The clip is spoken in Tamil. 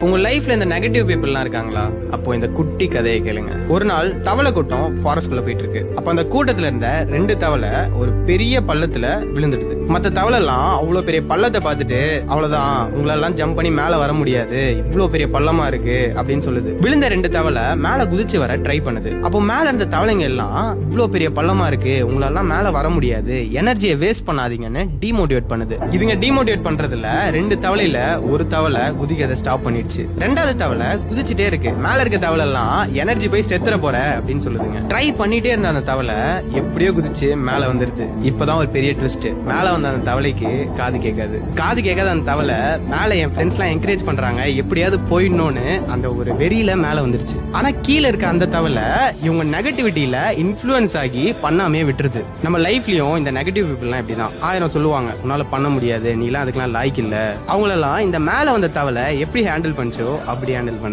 உங்க லைஃப்ல இந்த நெகட்டிவ் பீப்புள்லாம் இருக்காங்களா? அப்போ இந்த குட்டி கதையை கேளுங்க. ஒரு நாள் தவளை கூட்டம் ஃபாரஸ்ட்குள்ள போயிட்டு இருக்கு. அப்ப அந்த கூட்டத்துல இருந்த 2 தவளை ஒரு பெரிய பள்ளத்துல விழுந்துடுது. மத்த தவளை எல்லாம் அவ்வளவு பெரிய பள்ளத்தை பார்த்துட்டு, அவ்வளவுதான், உங்களெல்லாம் ஜம்ப் பண்ணி மேல வர முடியாது, இவ்வளவு பெரிய பள்ளமா இருக்கு அப்படின்னு சொல்லுது. விழுந்த 2 தவளை மேல குதிச்சு வர ட்ரை பண்ணுது. அப்போ மேல இருந்த தவளைங்க எல்லாம், இவ்வளவு பெரிய பள்ளமா இருக்கு, உங்களெல்லாம் மேல வர முடியாது, எனர்ஜியை வேஸ்ட் பண்ணாதீங்கன்னு டிமோட்டிவேட் பண்ணுது. இதுங்க டிமோட்டிவேட் பண்றதுல 2 தவளையில ஒரு தவளை குதிக்கிறத ஸ்டாப் பண்ணிடுச்சு. 2வது தவளை குதிச்சுட்டே இருக்கு. மேல இருக்க தவளை எல்லாம் எனர்ஜி போய் செத்துற போற அப்படின்னு சொல்லுதுங்க. ட்ரை பண்ணிட்டே இருந்த அந்த தவளை எப்படியோ குதிச்சு மேல வந்துருச்சு. இப்பதான் ஒரு பெரிய ட்விஸ்ட். மேல வந்த அந்த தவளைக்கு காது கேட்காத அந்த தவளை மேல என் ஃப்ரெண்ட்ஸ் எல்லாம் என்கரேஜ் பண்றாங்க, எப்படியாவது போயிடணும்னு அந்த ஒரு வெறியில மேல வந்துருச்சு. ஆனா கீழே இருக்க அந்த தவளை இவங்க நெகட்டிவிட்டியில இன்ஃப்ளூயன்ஸ் ஆகி பண்ணாமே விட்டுருது. நம்ம லைஃப்லயும் இந்த நெகட்டிவ் பீப்புள்லாம் இப்படிதான் 1000 சொல்லுவாங்க, உன்னால பண்ண முடியாது, நீ எல்லாம் அதுக்கெல்லாம் லாய்க்கு இல்ல. அவங்களெல்லாம் இந்த மேல வந்த தவளை எப்படி ஹேண்டில் பண்ணிச்சோ அப்படி ஹேண்டில் பண்ணு.